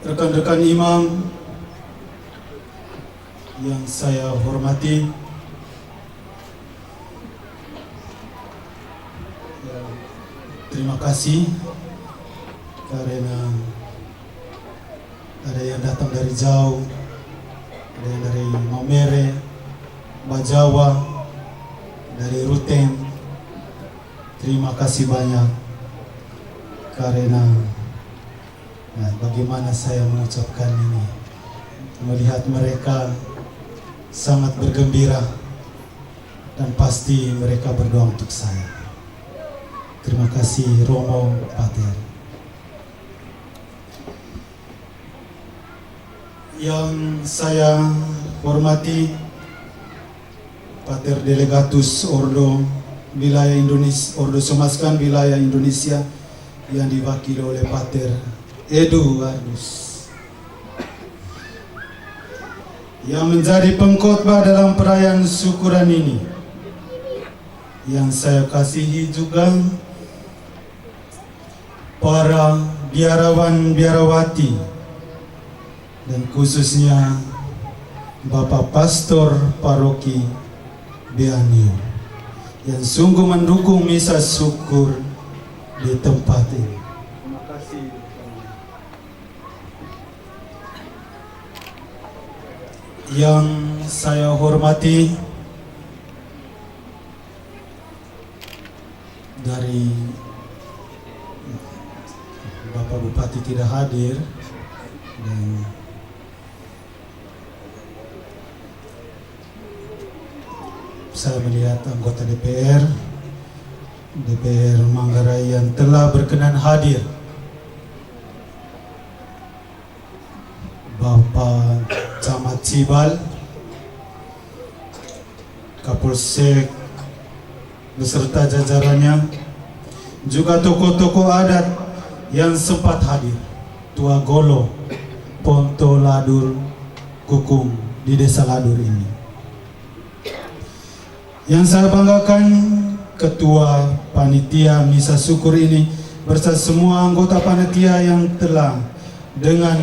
Rekan-rekan imam yang saya hormati, terima kasih karena ada yang datang dari jauh, ada yang dari Maumere, Bajawa, dari Ruteng. Terima kasih banyak karena bagaimana saya mengucapkan ini, melihat mereka sangat bergembira dan pasti mereka berdoa untuk saya. Terima kasih Romo Pater. Yang saya hormati Pater Delegatus Ordo Wilayah Indonesia, Ordo Somaskan Wilayah Indonesia yang diwakili oleh Pater Eduardus, yang menjadi pengkhotbah dalam perayaan syukuran ini. Yang saya kasihi juga para biarawan biarawati dan khususnya Bapak Pastor Paroki Beanio yang sungguh mendukung misa syukur di tempat ini. Terima kasih. Yang saya hormati dari Bapak Bupati tidak hadir dan saya melihat anggota DPR Manggarai yang telah berkenan hadir. Bapak Camat Cibal, Kapolsek beserta jajarannya, juga tokoh-tokoh adat yang sempat hadir, Tua Golo, Ponto Ladur, Kukung di Desa Ladur ini. Yang saya banggakan, Ketua Panitia Misa Syukur ini bersama semua anggota panitia yang telah dengan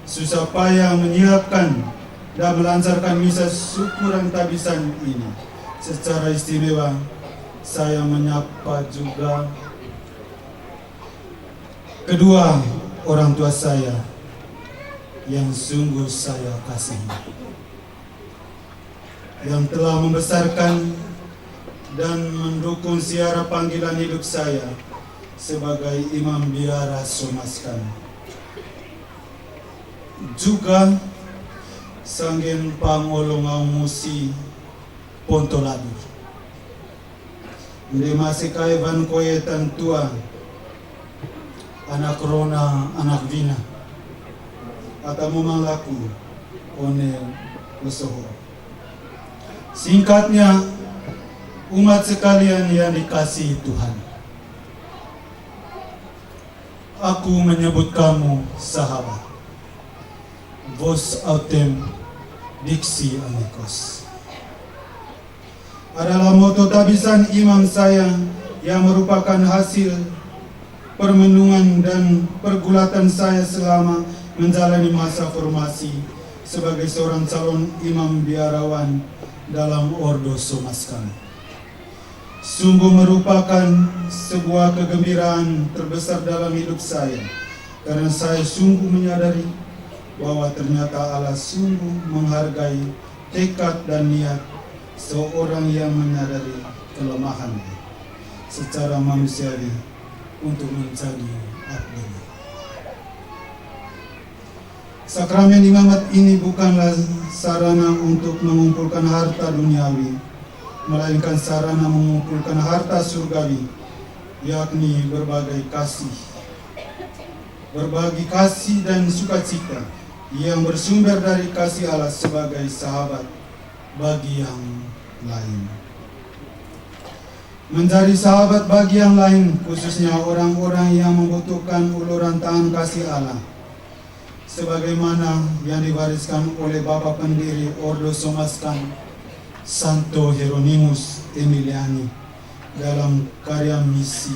susah payah menyiapkan dan melancarkan misa syukuran tabisan ini. Secara istimewa saya menyapa juga kedua orang tua saya yang sungguh saya kasihi, yang telah membesarkan dan mendukung siara panggilan hidup saya sebagai imam biara Somaskan. Juga Sanggen Pangolongau Musi Ponto Ladur, Nde Masikai Van Koye Tantua, anak Rona, anak Vina, Atamu Manglaku, Onel Lesoho. Singkatnya, umat sekalian yang dikasihi Tuhan, aku menyebut kamu sahabat, vos autem dixi amicos, adalah moto tabisan imam saya yang merupakan hasil permenungan dan pergulatan saya selama menjalani masa formasi sebagai seorang calon imam biarawan dalam Ordo Somaskan. Sungguh merupakan sebuah kegembiraan terbesar dalam hidup saya, karena saya sungguh menyadari bahwa ternyata Allah sungguh menghargai tekad dan niat seorang yang menyadari kelemahannya secara manusiawi untuk menjadi abdinya. Sakramen imamat ini bukanlah sarana untuk mengumpulkan harta duniawi, melainkan sarana mengumpulkan harta surgawi, yakni berbagi kasih dan sukacita yang bersumber dari kasih Allah sebagai sahabat bagi yang lain. Menjadi sahabat bagi yang lain, khususnya orang-orang yang membutuhkan uluran tangan kasih Allah, sebagaimana yang diwariskan oleh Bapa pendiri Ordo Somaskan Santo Hieronymus Emiliani dalam karya misi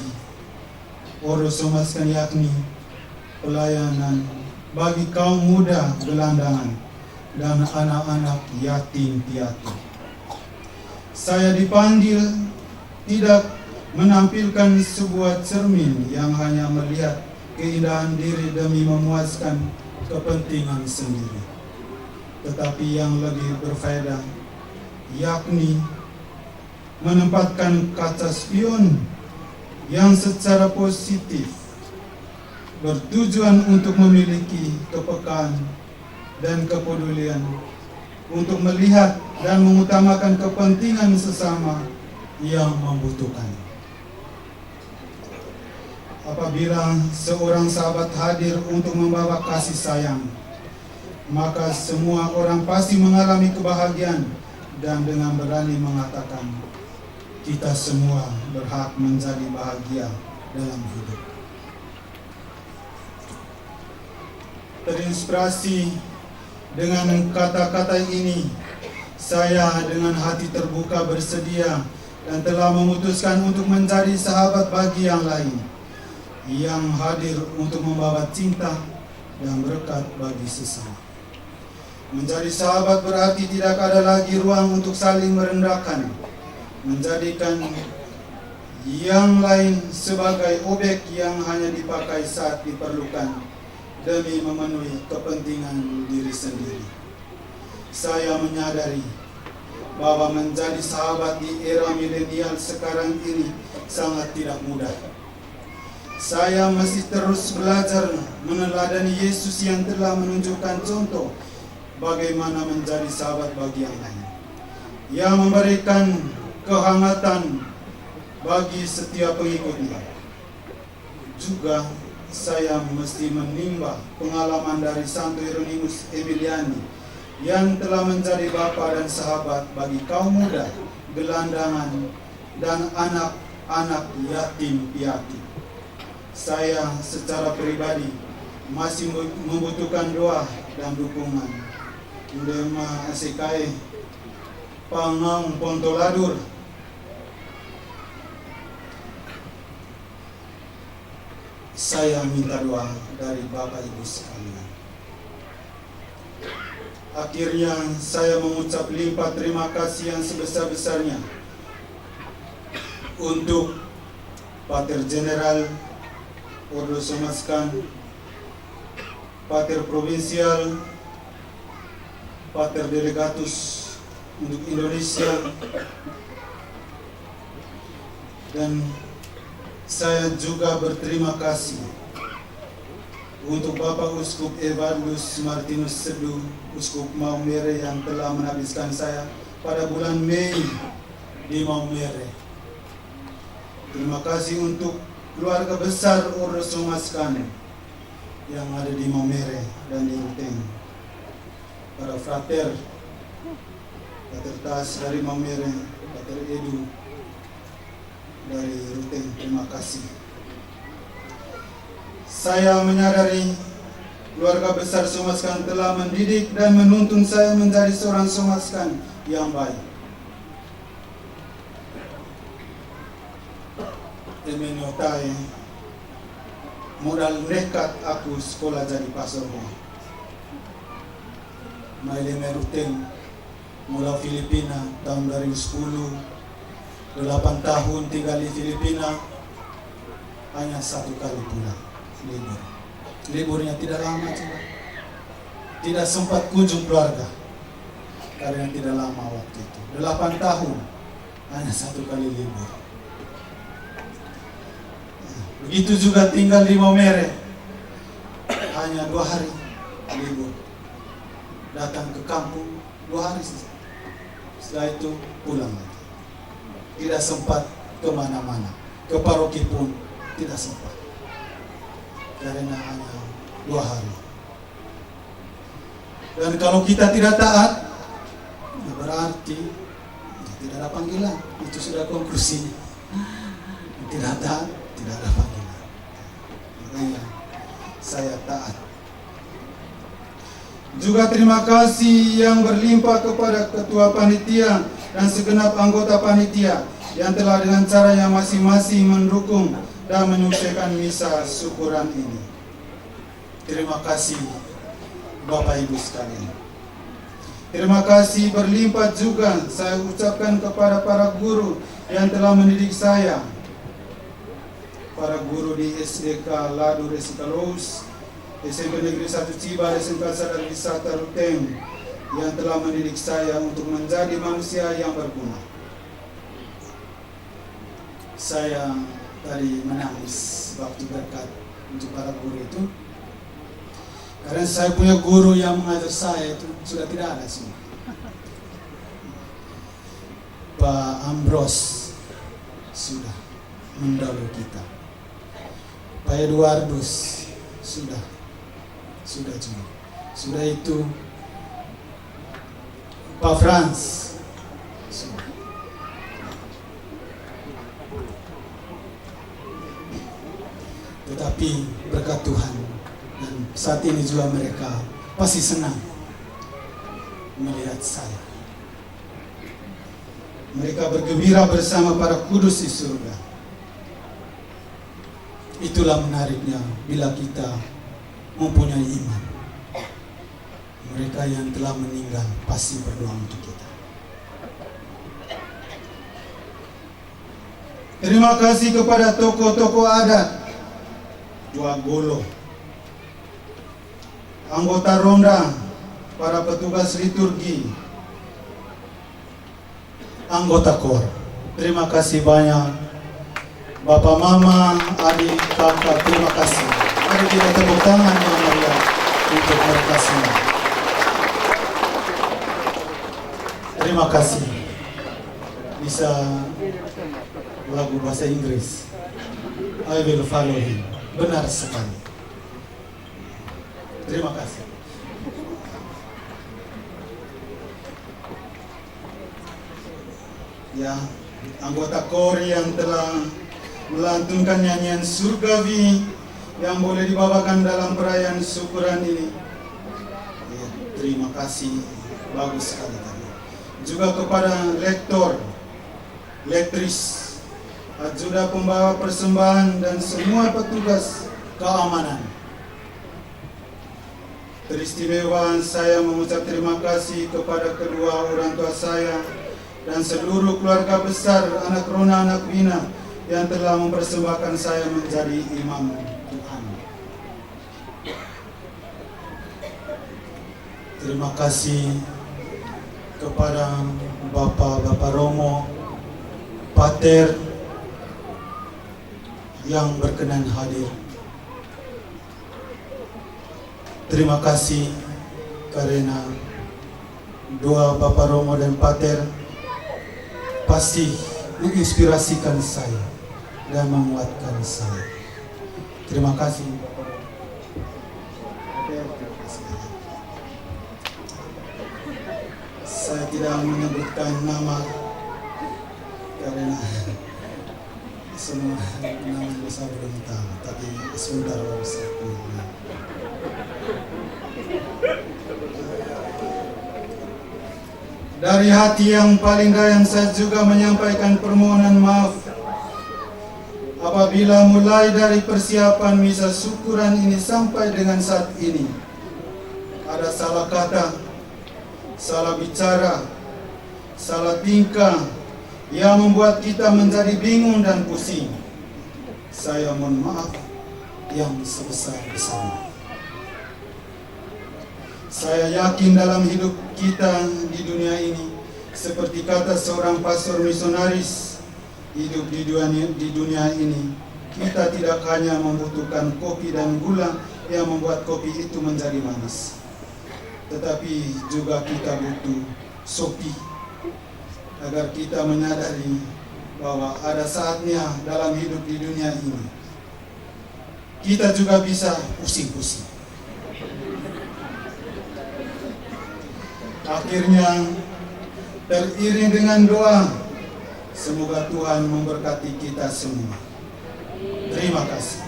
Ordo Somaskan, yakni pelayanan bagi kaum muda gelandangan dan anak-anak yatim piatu. Saya dipanggil tidak menampilkan sebuah cermin yang hanya melihat keindahan diri demi memuaskan kepentingan sendiri, tetapi yang lebih berfaedah, yakni menempatkan kaca spion yang secara positif bertujuan untuk memiliki kepekaan dan kepedulian untuk melihat dan mengutamakan kepentingan sesama yang membutuhkan. Apabila seorang sahabat hadir untuk membawa kasih sayang, maka semua orang pasti mengalami kebahagiaan dan dengan berani mengatakan, kita semua berhak menjadi bahagia dalam hidup. Terinspirasi dengan kata-kata ini, saya dengan hati terbuka bersedia dan telah memutuskan untuk menjadi sahabat bagi yang lain, yang hadir untuk membawa cinta dan berkat bagi sesama. Menjadi sahabat berarti tidak ada lagi ruang untuk saling merendahkan, menjadikan yang lain sebagai objek yang hanya dipakai saat diperlukan demi memenuhi kepentingan diri sendiri. Saya menyadari bahwa menjadi sahabat di era milenial sekarang ini sangat tidak mudah. Saya masih terus belajar meneladani Yesus yang telah menunjukkan contoh bagaimana menjadi sahabat bagi yang lain, yang memberikan kehangatan bagi setiap pengikutnya. Juga saya mesti menimba pengalaman dari Santo Hieronymus Emiliani yang telah menjadi bapa dan sahabat bagi kaum muda, gelandangan, dan anak-anak yatim piatu. Saya secara pribadi masih membutuhkan doa dan dukungan. Udema Asikae Pangaung Pontoladur. Saya minta doa dari Bapak Ibu sekalian. Akhirnya saya mengucap limpah terima kasih yang sebesar-besarnya untuk Pater General Ordo Somaskan, Pater Provinsial, Pater Delegatus untuk Indonesia, dan saya juga berterima kasih untuk Bapak Uskup Evandus Martinus Seduh, Uskup Maumere, yang telah menghabiskan saya pada bulan Mei di Maumere. Terima kasih untuk keluarga besar Ordo Somaskan yang ada di Maumere dan di Ruteng. Para frater, Pater Tas dari Maumere, Pater Edu dari Ruteng, terima kasih. Saya menyadari keluarga besar Somaskan telah mendidik dan menuntun saya menjadi seorang Somaskan yang baik. Emenyotai modal nekat aku sekolah jadi pasornya. Maile Ruteng mula Filipina tahun 2010, 8 tahun tinggal di Filipina, hanya 1 kali pulang libur. Liburnya tidak lama juga. Tidak sempat kunjung keluarga karena tidak lama waktu itu. 8 tahun hanya 1 kali libur. Begitu juga tinggal di Maumere, hanya 2 hari libur. Datang ke kampung 2 hari saja. Setelah itu pulang lagi. Tidak sempat kemana-mana. Ke paroki pun tidak sempat. Karena hanya 2 hari. Dan kalau kita tidak taat, berarti tidak ada panggilan. Itu sudah konklusinya. Tidak taat, tidak ada panggilan. Makanya saya taat. Juga terima kasih yang berlimpah kepada Ketua Panitia dan segenap anggota Panitia yang telah dengan caranya masing-masing mendukung dan menyukseskan misa syukuran ini. Terima kasih Bapak Ibu sekalian. Terima kasih berlimpah juga saya ucapkan kepada para guru yang telah mendidik saya. Para guru di SDK Ladu Resikalos, SMP Negeri 1 Ciba, SMK Sadar Wisata Ruteng, yang telah mendidik saya untuk menjadi manusia yang berguna. Saya tadi menangis waktu berkat untuk para guru itu, karena saya punya guru yang mengajar saya itu sudah tidak ada semua. Pak Ambros sudah mendahului kita. Pak Eduardus sudah juga. Sudah itu Pak Frans sudah. Tetapi berkat Tuhan, dan saat ini juga mereka pasti senang melihat saya. Mereka bergembira bersama para kudus di surga. Itulah menariknya bila kita mempunyai iman. Mereka yang telah meninggal pasti berdoa untuk kita. Terima kasih kepada tokoh-tokoh adat, Dua Golo, anggota ronda, para petugas liturgi, anggota KOR. Terima kasih banyak Bapak, Mama, adik, kakak, terima kasih. Mari kita tepuk tangan yang meriah untuk mereka semua. Terima kasih. Bisa lagu bahasa Inggris, I will follow him. Benar sekali. Terima kasih. Ya, anggota KOR yang telah melantunkan nyanyian surgawi yang boleh dibawakan dalam perayaan syukuran ini. Ya, terima kasih, bagus sekali tadi. Juga kepada lektor, lektris, ajuda pembawa persembahan dan semua petugas keamanan. Teristimewa saya mengucap terima kasih kepada kedua orang tua saya dan seluruh keluarga besar anak Rona, anak Bina yang telah mempersembahkan saya menjadi imam Tuhan. Terima kasih kepada Bapak Romo, Pater yang berkenan hadir. Terima kasih karena doa Bapak Romo dan Pater pasti menginspirasikan saya dan menguatkan saya. Terima kasih. Saya tidak menyebutkan nama karena semua nama saya belum tahu, tapi sebentar baru saya kenal. Dari hati yang paling dalam saya juga menyampaikan permohonan maaf apabila mulai dari persiapan misa syukuran ini sampai dengan saat ini ada salah kata, salah bicara, salah tingkah yang membuat kita menjadi bingung dan pusing. Saya mohon maaf yang sebesar-besarnya. Saya yakin dalam hidup kita di dunia ini, seperti kata seorang pastor misionaris, hidup di dunia ini, kita tidak hanya membutuhkan kopi dan gula yang membuat kopi itu menjadi manis, tetapi juga kita butuh sopi, agar kita menyadari bahwa ada saatnya dalam hidup di dunia ini, kita juga bisa pusing-pusing. Akhirnya teriring dengan doa, semoga Tuhan memberkati kita semua. Terima kasih.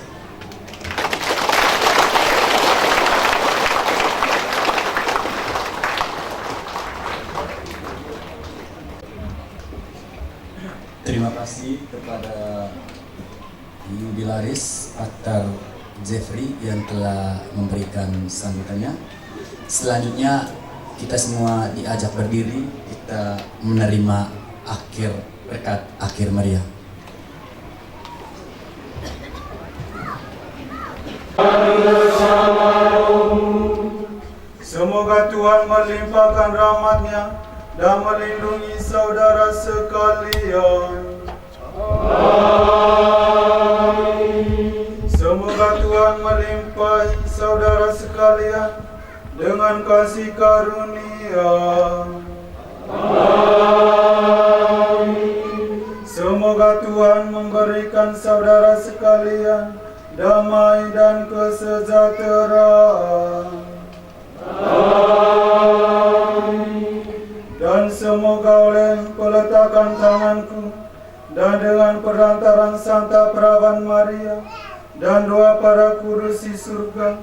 kasih kepada jubilaris Pakar Jeffrey yang telah memberikan sambutannya. Selanjutnya kita semua diajak berdiri, kita menerima berkat akhir meriah. Semoga Tuhan melimpahkan rahmat-Nya dan melindungi saudara sekalian. Semoga Tuhan melimpahi saudara sekalian dengan kasih karunia. Semoga Tuhan memberikan saudara sekalian damai dan kesejahteraan. Dan semoga oleh peletakan tanganku dan dengan perantaran Santa Perawan Maria dan doa para kudus di surga,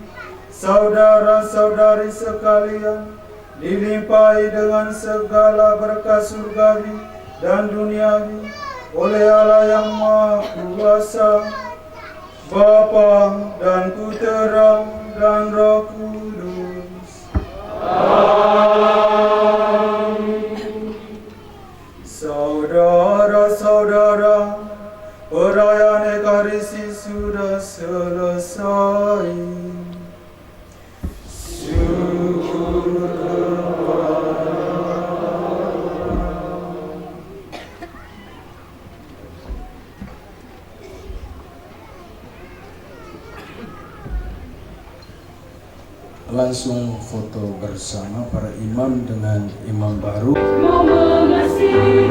saudara-saudari sekalian dilimpahi dengan segala berkat surgawi dan duniawi oleh Allah yang Maha Kuasa, Bapa dan Putera dan Roh Kudus. Saudara-saudara, perayaan Ekaristi sudah selesai. Syukur kepada langsung foto bersama para imam dengan imam baru. Mau mengasihi